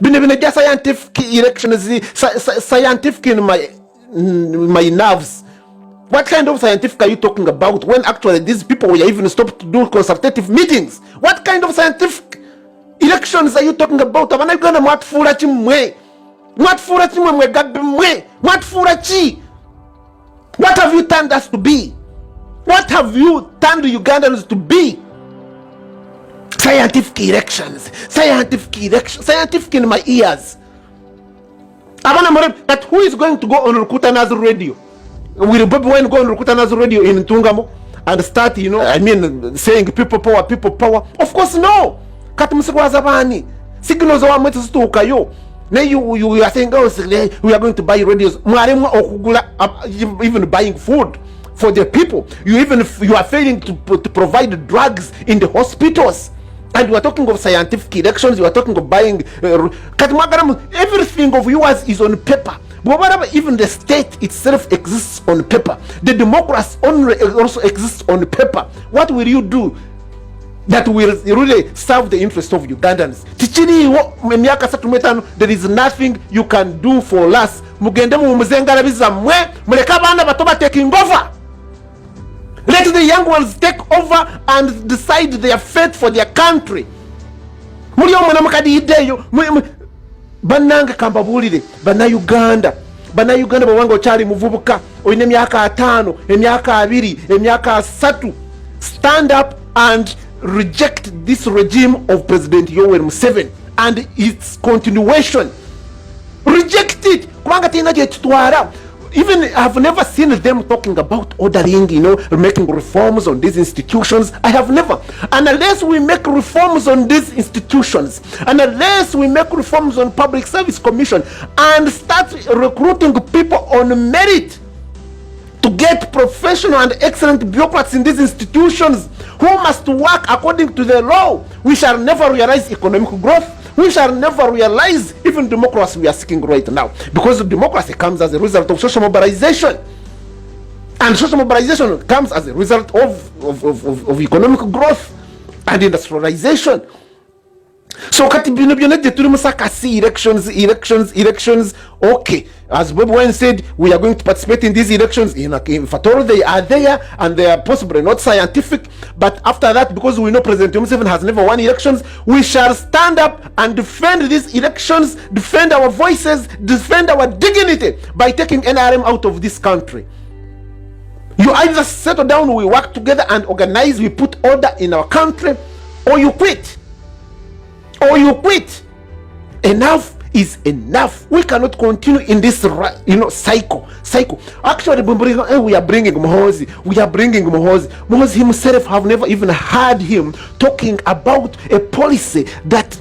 Bine scientific elections, scientific in my nerves. What kind of scientific are you talking about when actually these people were even stopped to do consultative meetings? What kind of scientific elections are you talking about? What have you turned us to be? What have you turned Ugandans to be? Scientific elections, scientific in my ears. That who is going to go on Rukutana's radio? Will Bobi Wine go on Rukutana's radio in Tungamo and start, saying people power? Of course, no. Signals are meant to ukayo. Now you are saying, oh, we are going to buy radios. Even buying food for the people. You are failing to provide drugs in the hospitals. And you are talking of scientific elections, you are talking of buying everything of yours is on paper. But whatever, even the state itself exists on paper. The democracy also exists on paper. What will you do that will really serve the interest of Ugandans? There is nothing you can do for us. Taking over. Let the young ones take over and decide their fate for their country. Bananga kambabulire bana Uganda bawango chali muvubuka oyine myaka 5 emyaka 2 emyaka 3, stand up and reject this regime of President Yoweri Museveni and its continuation. Reject it. Kubanga tina je tutwara. Even I've never seen them talking about ordering, making reforms on these institutions. I have never. And unless we make reforms on these institutions, and unless we make reforms on Public Service Commission and start recruiting people on merit to get professional and excellent bureaucrats in these institutions who must work according to the law, we shall never realize economic growth. We shall never realize even democracy we are seeking right now, because democracy comes as a result of social mobilization, and social mobilization comes as a result of economic growth and industrialization. So elections. Okay, as Bob Wine said, we are going to participate in these elections. If at all they are there and they are possibly not scientific, but after that, because we know President Museveni has never won elections, we shall stand up and defend these elections, defend our voices, defend our dignity by taking NRM out of this country. You either settle down, we work together and organize, we put order in our country, or you quit. Enough is enough. We cannot continue in this cycle. Actually, we are bringing Mohozi. Mohozi himself, have never even heard him talking about a policy that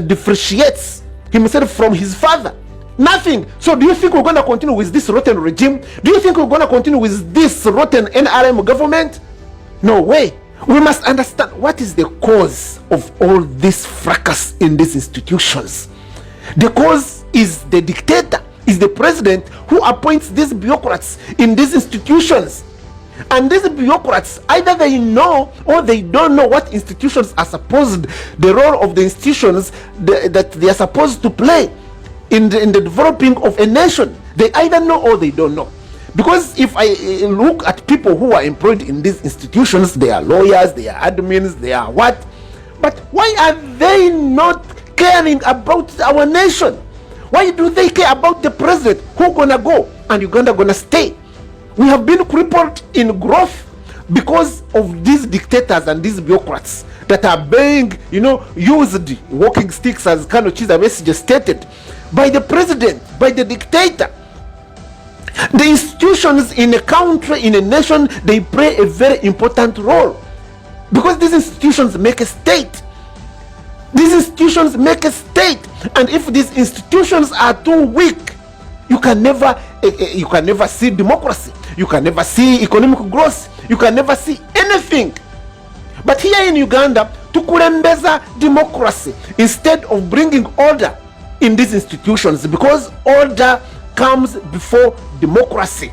differentiates himself from his father. Nothing. So do you think we're going to continue with this rotten regime? Do you think we're going to continue with this rotten NRM government? No way. We must understand what is the cause of all this fracas in these institutions. The cause is the dictator, is the president who appoints these bureaucrats in these institutions. And these bureaucrats, either they know or they don't know what institutions are supposed, the role of the institutions that they are supposed to play in the developing of a nation. They either know or they don't know. Because if I look at people who are employed in these institutions, they are lawyers, they are admins, they are what? But why are they not caring about our nation? Why do they care about the president? Who gonna go and Uganda gonna stay? We have been crippled in growth because of these dictators and these bureaucrats that are being, used walking sticks, as Kano Chiza just stated, by the president, by the dictator. The institutions in a country, in a nation, they play a very important role, because these institutions make a state. These institutions make a state, and if these institutions are too weak, you can never see democracy. You can never see economic growth. You can never see anything. But here in Uganda, tukulembeza democracy instead of bringing order in these institutions, because order comes before democracy.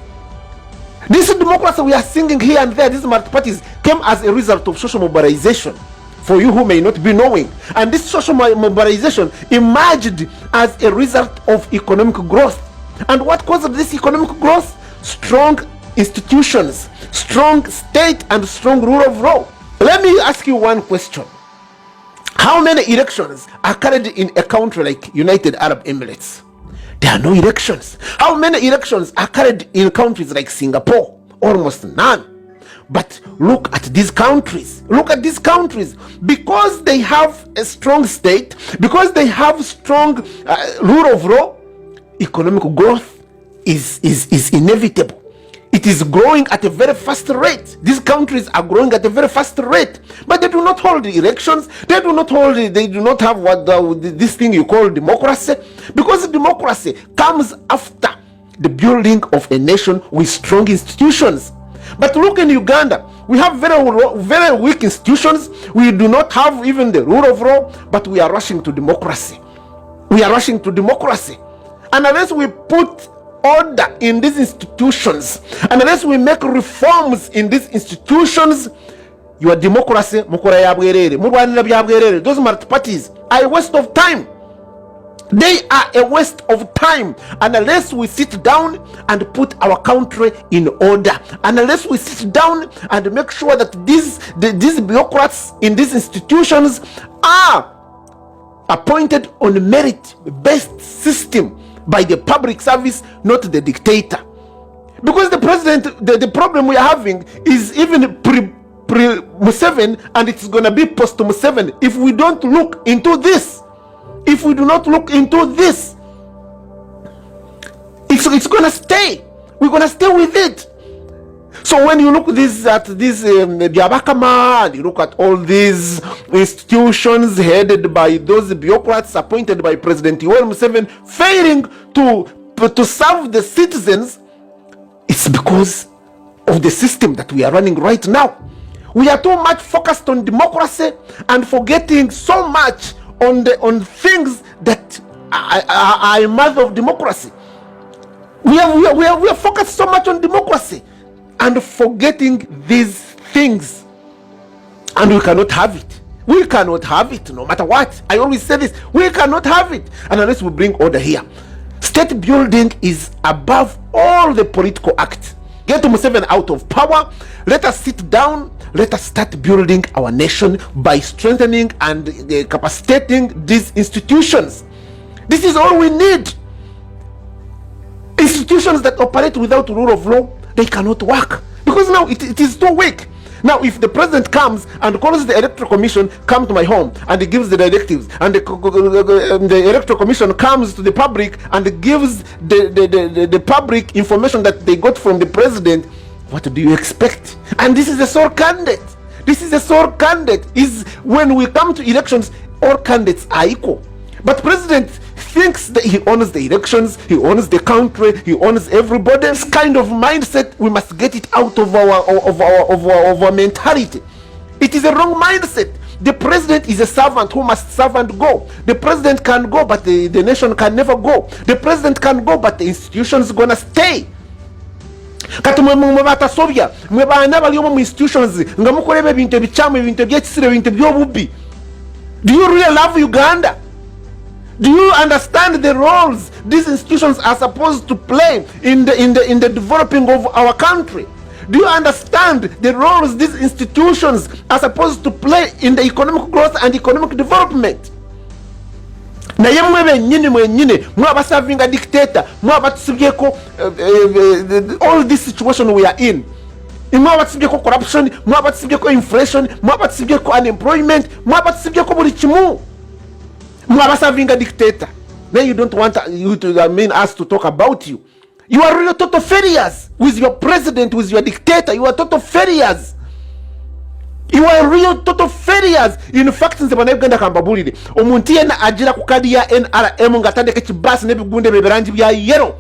This democracy we are singing here and there, these multi parties, came as a result of social mobilization for you who may not be knowing. And this social mobilization emerged as a result of economic growth. And what caused this economic growth? Strong institutions, strong state, and strong rule of law. Let me ask you one question. How many elections are carried in a country like United Arab Emirates? There are no elections. How many elections are carried in countries like Singapore? Almost none. But look at these countries. Look at these countries. Because they have a strong state, because they have strong rule of law, economic growth is inevitable. It is growing at a very fast rate. These countries are growing at a very fast rate, but they do not hold the elections. They do not have what this thing you call democracy, because democracy comes after the building of a nation with strong institutions. But look in Uganda, we have very weak institutions. We do not have even the rule of law, but we are rushing to democracy. We are rushing to democracy. And unless we put order in these institutions, and unless we make reforms in these institutions, your democracy, those multi-parties are a waste of time. They are a waste of time. And unless we sit down and put our country in order, and unless we sit down and make sure that these bureaucrats in these institutions are appointed on merit-based system by the public service, not the dictator. Because the president, the problem we are having is even pre-Museveni, and it's going to be post-Museveni if we don't look into this. If we do not look into this, it's going to stay. We're going to stay with it. So when you look at this Byabakama, and you look at all these institutions headed by those bureaucrats appointed by President Yoweri Museveni failing to serve the citizens, it's because of the system that we are running right now. We are too much focused on democracy and forgetting so much on things that are a matter of democracy. We are focused so much on democracy and forgetting these things, and we cannot have it. We cannot have it no matter what. I always say this, we cannot have it, and unless we bring order here. State building is above all the political acts. Get Museveni out of power. Let us sit down. Let us start building our nation by strengthening and capacitating these institutions. This is all we need. Institutions that operate without rule of law, they cannot work, because now it is too weak. Now if the president comes and calls the electoral commission, come to my home, and he gives the directives, and the electoral commission comes to the public and gives the public information that they got from the president, what do you expect? And this is a sole candidate. This is a sole candidate. Is when we come to elections, all candidates are equal. But president thinks that he owns the elections, he owns the country, he owns everybody. This kind of mindset, we must get it out of our mentality. It is a wrong mindset. The president is a servant who must serve and go. The president can go, but the nation can never go. The president can go, but the institution is gonna stay. Kati mwe batasobya mwe baana bali mu institutions nga mukoleba ebintu ebichamu, ebintu ebyekisire, ebintu ebyobubi. Do you really love Uganda? Do you understand the roles these institutions are supposed to play in the developing of our country? Do you understand the roles these institutions are supposed to play in the economic growth and economic development? Naye mwenyine mwabasavinga dictator, mwabatsubyeko all this situation we are in. Mwabatsubyeko corruption, mwabatsubyeko inflation, mwabatsubyeko unemployment, mwabatsubyeko buli kimu. Mwabasavinga dictator. Then you don't want us to talk about you. You are really total failures with your president, with your dictator. You are total failures. You are real total failures. In fact, nze bana Uganda kambabulire omuntu yena ajira ku kadi ya NRM ngatandika kibasi nebigunde beberangi bya yellow.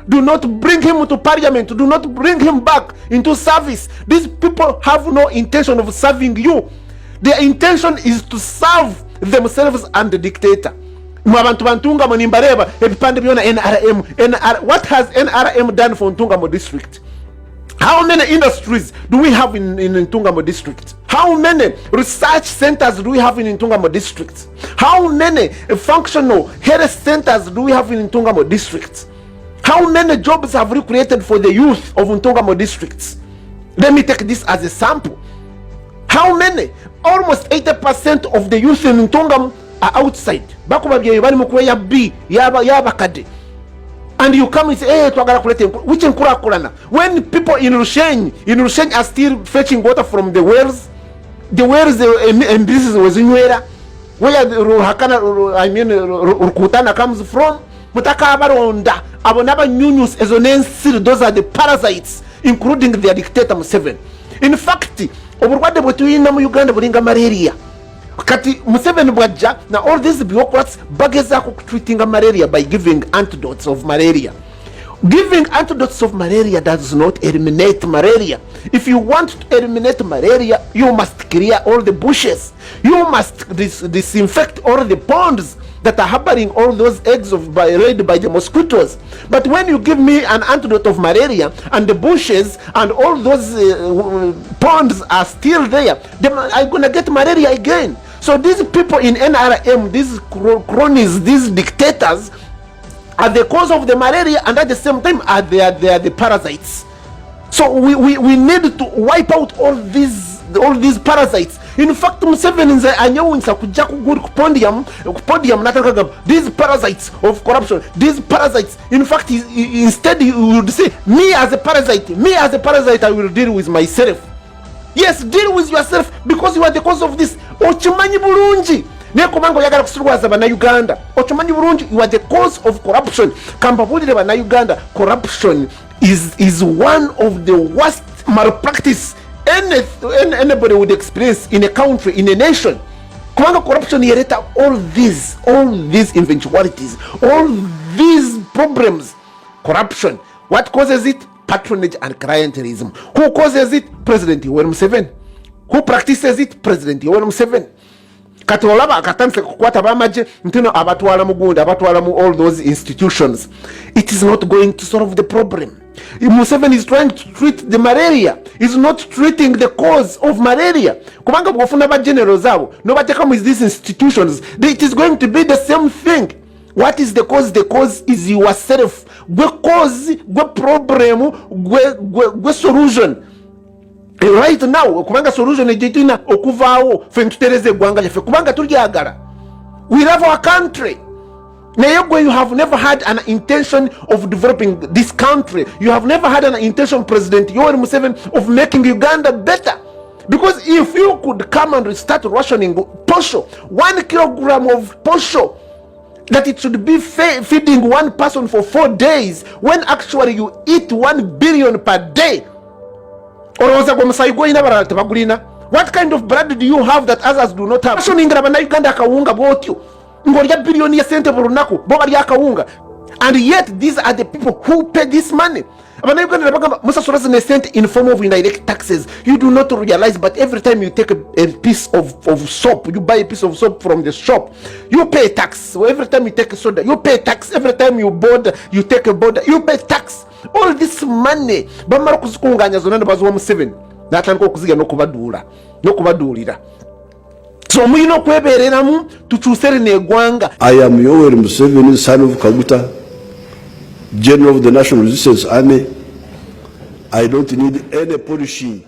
Do not bring him to parliament. Do not bring him back into service. These people have no intention of serving you. Their intention is to serve themselves and the dictator. Mwabantu bantunga mo nimbareba ebipande byona NRM. What has NRM done for Ntungamo district? How many industries do we have in Ntungamo district? How many research centers do we have in Ntungamo district? How many functional health centers do we have in Ntungamo district? How many jobs have we created for the youth of Ntungamo districts? Let me take this as a sample. How many? Almost 80% of the youth in Ntungamo are outside. And you come and say, hey, which when people in Rushen are still fetching water from the wells and this is where Rukutana comes from. Those are the parasites, including their dictator Museveni. In fact, over what they were doing in Uganda, bringa malaria. Kati Museveni bwaja, now all these bureaucrats bageza treating malaria by giving antidotes of malaria. Giving antidotes of malaria does not eliminate malaria. If you want to eliminate malaria, you must clear all the bushes. You must disinfect all the ponds that are harboring all those eggs laid by the mosquitoes. But when you give me an antidote of malaria and the bushes and all those ponds are still there, then I'm going to get malaria again. So these people in NRM, these cronies, these dictators, are the cause of the malaria, and at the same time they are the parasites. So we need to wipe out all these parasites. In fact, Museveni is anyawinsa kujja ku podium natakaga these parasites of corruption, these parasites. In fact, instead you would say, me as a parasite, I will deal with myself. Yes, deal with yourself, because you are the cause of this. Ochimanyi bulungi nekomango yagala kusulwaza bana Uganda. Ochimanyi bulungi, you are the cause of corruption. Kampabulire bana Uganda, corruption is one of the worst malpractice anybody would experience in a country, in a nation. Kumanga corruption yereta all these eventualities, all these problems. Corruption, what causes it? Patronage and clientelism. Who causes it? President Yoweri Museveni. Who practices it? President Yoweri Museveni. Katolaba akatanse kukwata bamaje ntino abatwala mugunda abatwala mu all those institutions. It is not going to solve the problem. Museveni is trying to treat the malaria, is not treating the cause of malaria. Kumanga bwofuna ba generals abo no bateka with these institutions, it is going to be the same thing. What is the cause? The cause is yourself. Gwe cause, gwe problem, gwe solution. Right now, kubanga solution ejitina okuvaawo fe ntutereze eggwanga lyaffe kubanga tulyagala. We love our country. Nayegwe, you have never had an intention of developing this country. You have never had an intention, President Yoweri Museveni, of making Uganda better. Because if you could come and start rationing posho, 1 kilogram of posho, that it should be feeding one person for 4 days, when actually you eat 1 billion per day. What kind of blood do you have that others do not have? And yet these are the people who pay this money. In form of indirect taxes. You do not realize, but every time you take a piece of soap, you buy a piece of soap from the shop, you pay tax. So every time you take a soda, you pay tax. Every time you board, you take a border, you pay tax. All this money, bamara kuzikunganya zonana bazuwa Museveni natandika okuziga n'okubadulira. So muyina okwebereramu tukyusere n'eggwanga. I am Yoweri Museveni, son of Kaguta, General of the National Resistance Army. I don't need any polishing.